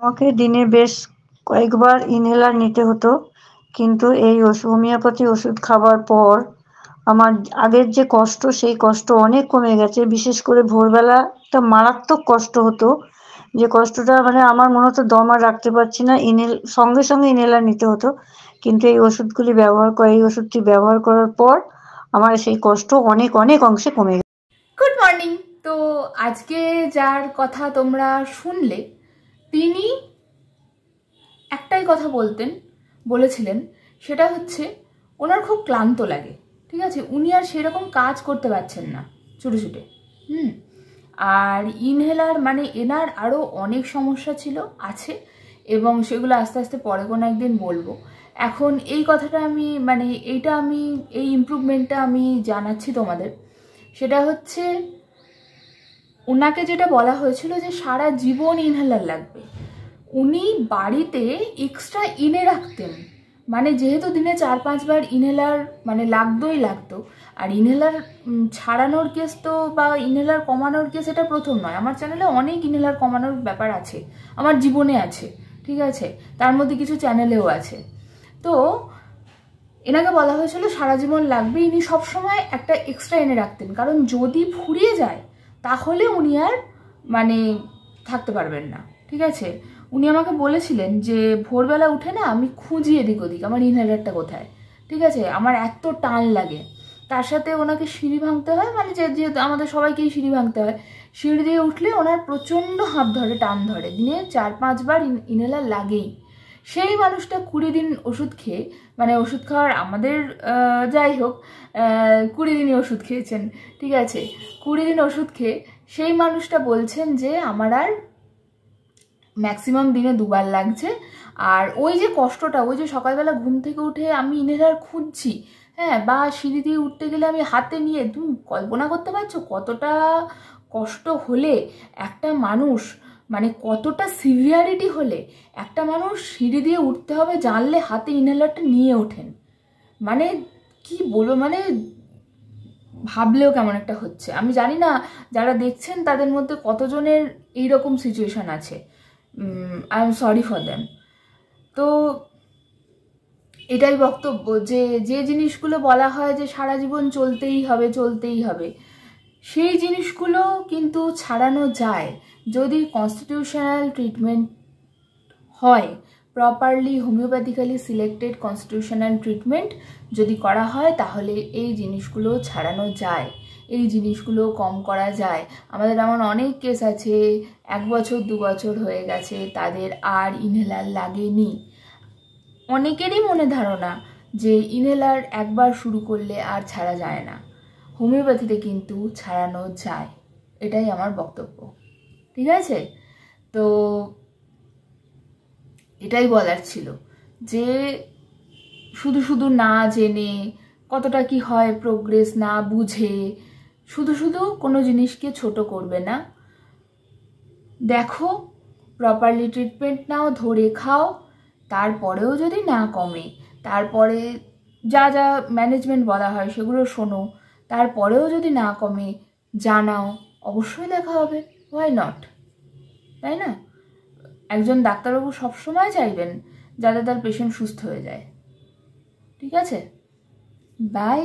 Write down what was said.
আমাকে দিনে বেশ কয়েকবার ইনহেলার নিতে হতো, কিন্তু এই হোমিওপ্যাথি ওষুধ খাবার পর আমার আগের যে কষ্ট, সেই কষ্ট অনেক কমে গেছে। বিশেষ করে ভোরবেলা একটা মারাত্মক কষ্ট হতো, যে কষ্টটা মানে আমার মনে হতো দম আর রাখতে পারছি না, সঙ্গে সঙ্গে ইনহেলার নিতে হতো। কিন্তু এই ওষুধটি ব্যবহার করার পর আমার সেই কষ্ট অনেক অনেক অংশে কমে গেছে। Good morning. তো আজকে যার কথা তোমরা শুনলে, তিনি একটাই কথা বলেছিলেন, সেটা হচ্ছে ওনার খুব ক্লান্ত লাগে। ঠিক আছে, উনি আর সেরকম কাজ করতে পারছেন না ছুটে ছুটে। আর ইনহেলার মানে এনার আরও অনেক সমস্যা আছে, এবং সেগুলো আস্তে আস্তে পরে কোনো একদিন বলবো। এখন এই কথাটা আমি এই ইমপ্রুভমেন্টটা আমি জানাচ্ছি তোমাদের। সেটা হচ্ছে, ওনাকে যেটা বলা হয়েছিল যে সারা জীবন ইনহেলার লাগবে, উনি বাড়িতে এক্সট্রা এনে রাখতেন। মানে যেহেতু দিনে 4-5 বার ইনহেলার মানে লাগতো। আর ইনহেলার ছাড়ানোর কেস তো বা ইনহেলার কমানোর কেস এটা প্রথম নয়। আমার চ্যানেলে অনেক ইনহেলার কমানোর ব্যাপার আছে, আমার জীবনে আছে, ঠিক আছে, তার মধ্যে কিছু চ্যানেলেও আছে। তো এনাকে বলা হয়েছিল সারা জীবন লাগবে, ইনি সবসময় একটা এক্সট্রা এনে রাখতেন, কারণ যদি ফুরিয়ে যায় তাহলে উনি আর মানে থাকতে পারবেন না। ঠিক আছে, উনি আমাকে বলেছিলেন যে ভোরবেলা উঠে না আমি খুঁজি এদিক ওদিক আমার ইনহেলারটা কোথায়। ঠিক আছে, আমার এত টান লাগে। তার সাথে ওনাকে সিঁড়ি ভাঙতে হয়, মানে যেহেতু আমাদের সবাইকেই সিঁড়ি ভাঙতে হয়, সিঁড়ি দিয়ে উঠলে ওনার প্রচণ্ড হাঁপ ধরে, টান ধরে, দিনে 4-5 বার ইনহেলার লাগেই। সেই মানুষটা 20 দিন ওষুধ খেয়ে, মানে ওষুধ খাওয়ার আমাদের যাই হোক 20 দিনই ওষুধ খেয়েছেন। ঠিক আছে, 20 দিন ওষুধ খেয়ে সেই মানুষটা বলছেন যে আমার আর ম্যাক্সিমাম দিনে 2 বার লাগছে। আর ওই যে কষ্টটা, ওই যে সকালবেলা ঘুম থেকে উঠে আমি ইনহেলার খুঁজছি, হ্যাঁ, বা সিঁড়ি দিয়ে উঠতে গেলে আমি হাতে নিয়ে, তুমি কল্পনা করতে পারছো কতটা কষ্ট হলে একটা মানুষ, মানে কতটা সিভিয়ারিটি হলে একটা মানুষ সিঁড়ি দিয়ে উঠতে হবে জানলে হাতে ইনহেলারটা নিয়ে ওঠেন। মানে কি বলবো, মানে ভাবলেও কেমন একটা হচ্ছে। আমি জানি না যারা দেখছেন তাদের মধ্যে কতজনের এইরকম সিচুয়েশন আছে। I am sorry for them. তো এটাই বক্তব্য, যে যে জিনিসগুলো বলা হয় যে সারা জীবন চলতেই হবে, সেই জিনিসগুলো কিন্তু ছাড়ানো যায় যদি কনস্টিটিউশনাল ট্রিটমেন্ট হয়, প্রপারলি হোমিওপ্যাথিক্যালি সিলেক্টেড কনস্টিটিউশনাল ট্রিটমেন্ট যদি করা হয়, তাহলে এই জিনিসগুলো ছাড়ানো যায়, এই জিনিসগুলো কম করা যায়। আমাদের এমন অনেক কেস আছে 1 বছর 2 বছর হয়ে গেছে, তাদের আর ইনহেলার লাগেনি। অনেকেরই মনে ধারণা যে ইনহেলার একবার শুরু করলে আর ছাড়া যায় না। হোমিওপ্যাথিতে কিন্তু ছাড়ানো যায়, এটাই আমার বক্তব্য। ঠিক আছে, তো এটাই বলার ছিল যে শুধু শুধু না জেনে, কতটা কি হয় প্রোগ্রেস না বুঝে শুধু শুধু কোনো জিনিসকে ছোট করবে না। দেখো, প্রপারলি ট্রিটমেন্ট নাও, ধরে খাও, তারপরেও যদি না কমে, তারপরে যা যা ম্যানেজমেন্ট বলা হয় সেগুলো শোনো, তারপরেও যদি না কমে জানাও, অবশ্যই দেখা হবে, হোয়াই নট, তাই না? একজন ডাক্তারবাবু সবসময় চাইবেন যাতে তার পেশেন্ট সুস্থ হয়ে যায়। ঠিক আছে, বাই।